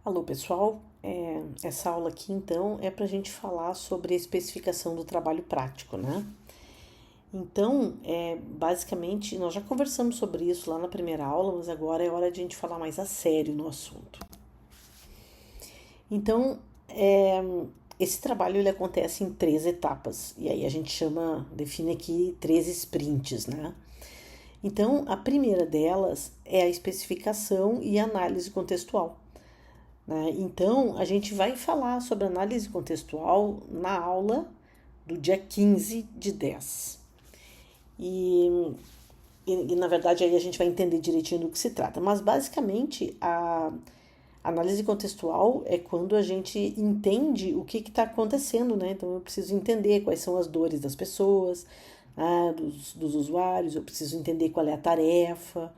Alô, pessoal. Essa aula aqui, então, é para a gente falar sobre a especificação do trabalho prático, né? Então, basicamente, nós já conversamos sobre isso lá na primeira aula, mas agora é hora de a gente falar mais a sério no assunto. Então, esse trabalho ele acontece em 3 etapas, e aí a gente define aqui 3 sprints, né? Então, a primeira delas é a especificação e análise contextual. Né? Então, a gente vai falar sobre análise contextual na aula do dia 15/10. E na verdade, aí a gente vai entender direitinho do que se trata. Mas, basicamente, a análise contextual é quando a gente entende o que está acontecendo, né? Então, eu preciso entender quais são as dores das pessoas, né? dos usuários, eu preciso entender qual é a tarefa,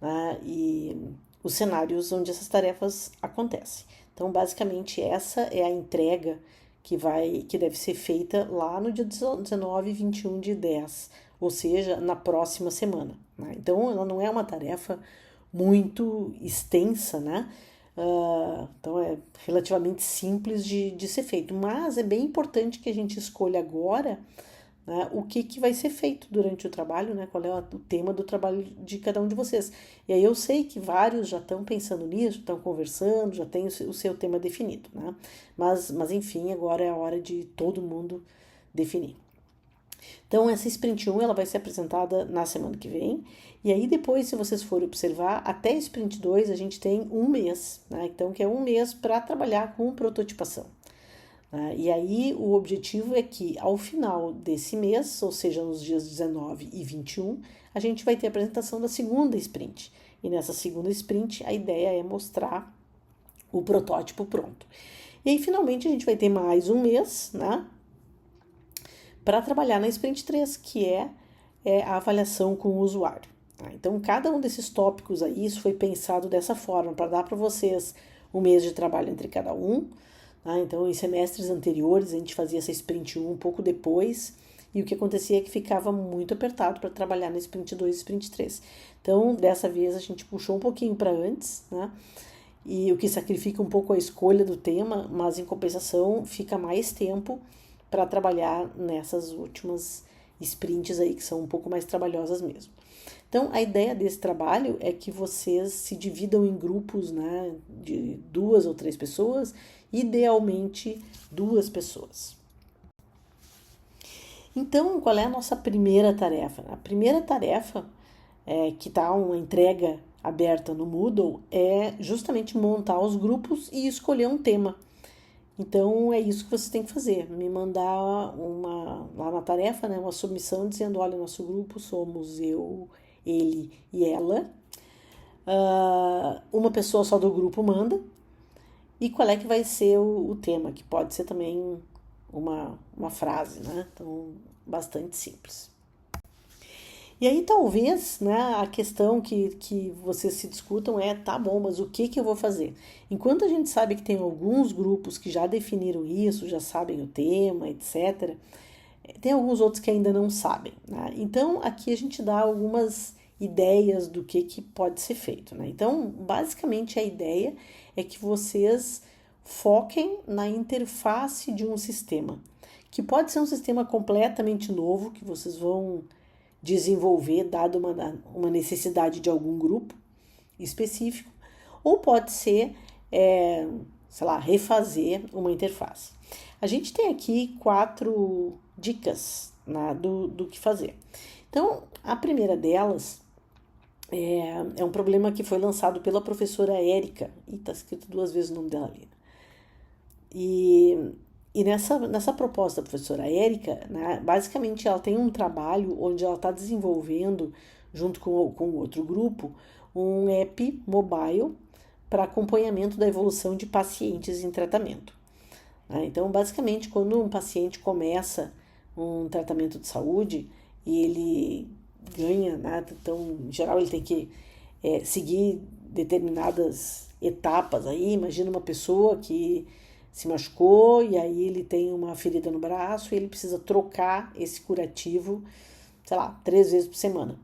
né? E os cenários onde essas tarefas acontecem. Então, basicamente, essa é a entrega que deve ser feita lá no dia 19 e 21/10, ou seja, na próxima semana. Né? Então, ela não é uma tarefa muito extensa, né? Então, é relativamente simples de ser feito, mas é bem importante que a gente escolha agora, né, o que vai ser feito durante o trabalho, né, qual é o tema do trabalho de cada um de vocês. E aí eu sei que vários já estão pensando nisso, estão conversando, já tem o seu tema definido, né? Mas enfim, agora é a hora de todo mundo definir. Então, essa Sprint 1 ela vai ser apresentada na semana que vem. E aí, depois, se vocês forem observar, até Sprint 2 a gente tem um mês, né? Então, que é um mês para trabalhar com prototipação. E aí, o objetivo é que, ao final desse mês, ou seja, nos dias 19 e 21, a gente vai ter a apresentação da segunda sprint. E nessa segunda sprint, a ideia é mostrar o protótipo pronto. E aí, finalmente, a gente vai ter mais um mês, né? Para trabalhar na Sprint 3, que é a avaliação com o usuário. Então, cada um desses tópicos aí, isso foi pensado dessa forma, para dar para vocês um mês de trabalho entre cada um. Então, em semestres anteriores, a gente fazia essa Sprint 1 um pouco depois, e o que acontecia é que ficava muito apertado para trabalhar na Sprint 2 e Sprint 3. Então, dessa vez, a gente puxou um pouquinho para antes, né? E o que sacrifica um pouco a escolha do tema, mas em compensação fica mais tempo para trabalhar nessas últimas sprints aí, que são um pouco mais trabalhosas mesmo. Então, a ideia desse trabalho é que vocês se dividam em grupos, né, de 2 ou 3 pessoas, idealmente 2 pessoas. Então, qual é a nossa primeira tarefa? A primeira tarefa, que está uma entrega aberta no Moodle, é justamente montar os grupos e escolher um tema. Então, é isso que você tem que fazer, me mandar lá na tarefa, né, uma submissão dizendo, olha, nosso grupo somos eu, ele e ela. Uma pessoa só do grupo manda. E qual é que vai ser o tema, que pode ser também uma frase, né? Então, bastante simples. E aí, talvez, né, a questão que vocês se discutam tá bom, mas o que eu vou fazer? Enquanto a gente sabe que tem alguns grupos que já definiram isso, já sabem o tema, etc., tem alguns outros que ainda não sabem, né? Então, aqui a gente dá algumas ideias do que pode ser feito, né? Então, basicamente, a ideia é que vocês foquem na interface de um sistema, que pode ser um sistema completamente novo, que vocês vão desenvolver, dado uma necessidade de algum grupo específico, ou pode ser, sei lá, refazer uma interface. A gente tem aqui 4 dicas, né, do que fazer. Então, a primeira delas é um problema que foi lançado pela professora Érica, e está escrito 2 vezes o nome dela ali. E nessa proposta da professora Érica, né, basicamente ela tem um trabalho onde ela está desenvolvendo, junto com outro grupo, um app mobile para acompanhamento da evolução de pacientes em tratamento. Então, basicamente, quando um paciente começa um tratamento de saúde e ele ganha, né, então, em geral, ele tem que seguir determinadas etapas aí. Imagina uma pessoa que se machucou e aí ele tem uma ferida no braço e ele precisa trocar esse curativo, sei lá, 3 vezes por semana.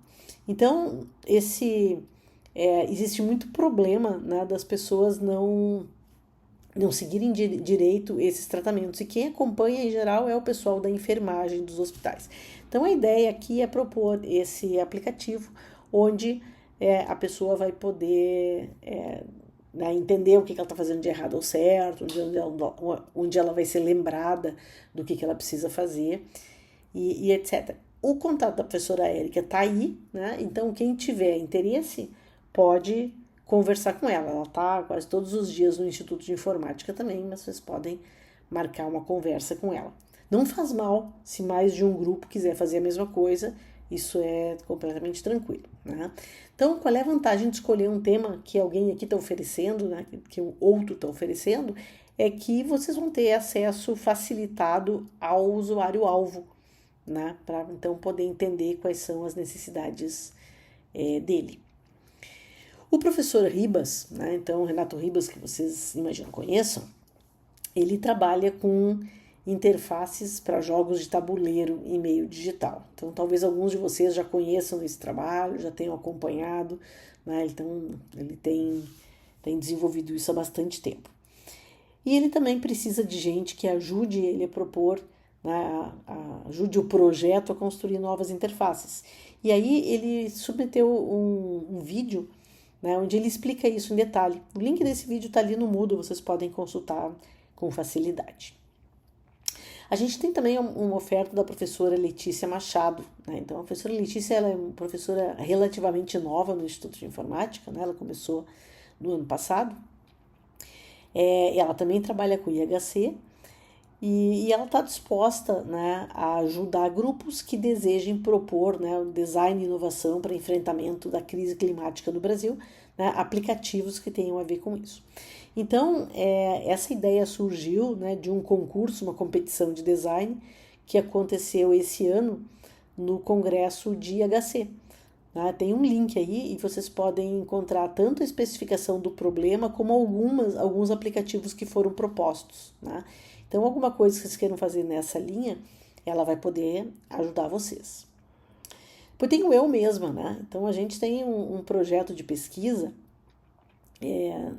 Então, existe muito problema, né, das pessoas não não seguirem direito esses tratamentos. E quem acompanha, em geral, é o pessoal da enfermagem dos hospitais. Então, a ideia aqui é propor esse aplicativo, onde a pessoa vai poder né, entender o que ela está fazendo de errado ou certo, onde ela vai ser lembrada do que ela precisa fazer e etc. O contato da professora Érica está aí, né? Então, quem tiver interesse pode conversar com ela. Ela está quase todos os dias no Instituto de Informática também, mas vocês podem marcar uma conversa com ela. Não faz mal se mais de um grupo quiser fazer a mesma coisa, isso é completamente tranquilo, né? Então, qual é a vantagem de escolher um tema que alguém aqui está oferecendo, né? Que o outro está oferecendo, é que vocês vão ter acesso facilitado ao usuário-alvo, né? Para então poder entender quais são as necessidades dele. O professor Ribas, né, então Renato Ribas, que vocês imaginam conheçam, ele trabalha com interfaces para jogos de tabuleiro em meio digital. Então talvez alguns de vocês já conheçam esse trabalho, já tenham acompanhado, né, então ele tem desenvolvido isso há bastante tempo. E ele também precisa de gente que ajude ele a propor, né, ajude o projeto a construir novas interfaces. E aí ele submeteu um vídeo, né, onde ele explica isso em detalhe. O link desse vídeo está ali no Moodle, vocês podem consultar com facilidade. A gente tem também uma oferta da professora Letícia Machado, né? Então, a professora Letícia ela é uma professora relativamente nova no Instituto de Informática, né? Ela começou no ano passado. Ela também trabalha com IHC e ela está disposta, né, a ajudar grupos que desejem propor, né, design e inovação para enfrentamento da crise climática no Brasil, né, aplicativos que tenham a ver com isso. Então, essa ideia surgiu, né, de um concurso, uma competição de design que aconteceu esse ano no Congresso de IHC. Né? Tem um link aí e vocês podem encontrar tanto a especificação do problema como alguns aplicativos que foram propostos. Né? Então, alguma coisa que vocês queiram fazer nessa linha, ela vai poder ajudar vocês. Depois tenho eu mesma, né? Então, a gente tem um projeto de pesquisa,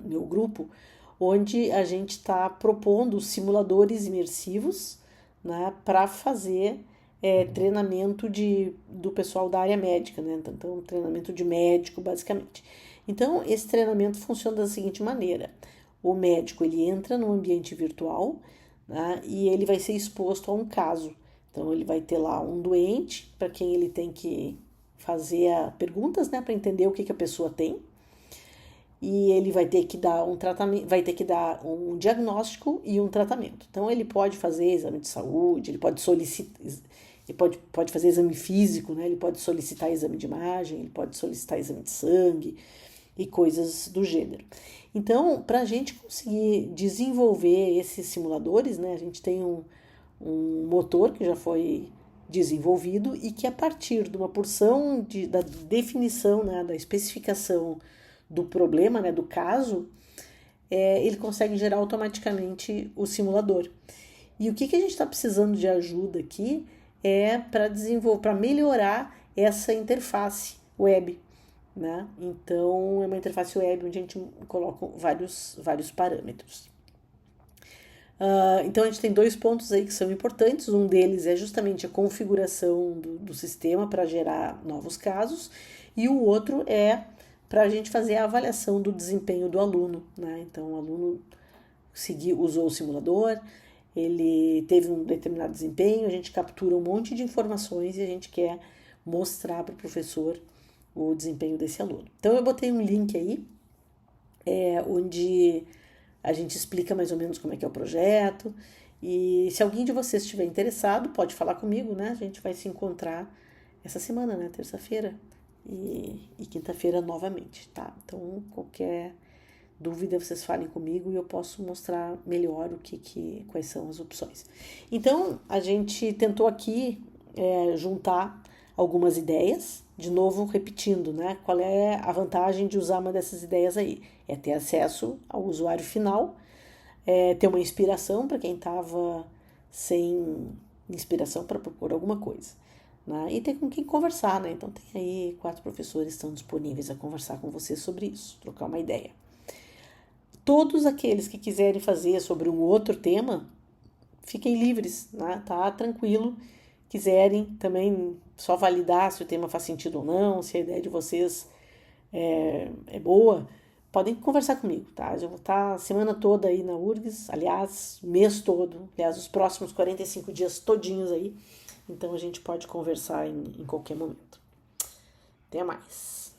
meu grupo, onde a gente está propondo simuladores imersivos, né, para fazer treinamento do pessoal da área médica, né? Então, treinamento de médico, basicamente. Então, esse treinamento funciona da seguinte maneira. O médico, ele entra no ambiente virtual, né, e ele vai ser exposto a um caso. Então, ele vai ter lá um doente, para quem ele tem que fazer perguntas, né, para entender o que a pessoa tem. E ele vai ter que dar um tratamento, vai ter que dar um diagnóstico e um tratamento. Então, ele pode fazer exame de saúde, ele pode solicitar, ele pode fazer exame físico, né? Ele pode solicitar exame de imagem, ele pode solicitar exame de sangue e coisas do gênero. Então, para a gente conseguir desenvolver esses simuladores, né, a gente tem um motor que já foi desenvolvido e que a partir de uma porção da definição, né, da especificação do problema, né, do caso, ele consegue gerar automaticamente o simulador. E o que a gente está precisando de ajuda aqui é para melhorar essa interface web, né? Então, é uma interface web onde a gente coloca vários parâmetros. Então, a gente tem 2 pontos aí que são importantes. Um deles é justamente a configuração do sistema para gerar novos casos, e o outro é para a gente fazer a avaliação do desempenho do aluno, né? Então, o aluno usou o simulador, ele teve um determinado desempenho, a gente captura um monte de informações e a gente quer mostrar para o professor o desempenho desse aluno. Então, eu botei um link aí, onde a gente explica mais ou menos como é que é o projeto, e se alguém de vocês estiver interessado, pode falar comigo, né? A gente vai se encontrar essa semana, né? Terça-feira e quinta-feira novamente, tá? Então, qualquer dúvida, vocês falem comigo e eu posso mostrar melhor quais são as opções. Então, a gente tentou aqui juntar algumas ideias, de novo repetindo, né? Qual é a vantagem de usar uma dessas ideias aí? É ter acesso ao usuário final, ter uma inspiração para quem estava sem inspiração para propor alguma coisa, né? E ter com quem conversar, né? Então, tem aí 4 professores que estão disponíveis a conversar com você sobre isso, trocar uma ideia. todos aqueles que quiserem fazer sobre um outro tema, fiquem livres, né? Tá tranquilo. Quiserem também só validar se o tema faz sentido ou não, se a ideia de vocês é boa, podem conversar comigo, tá? Eu vou estar a semana toda aí na URGS, aliás, mês todo, aliás, os próximos 45 dias todinhos aí, então a gente pode conversar em qualquer momento. Até mais!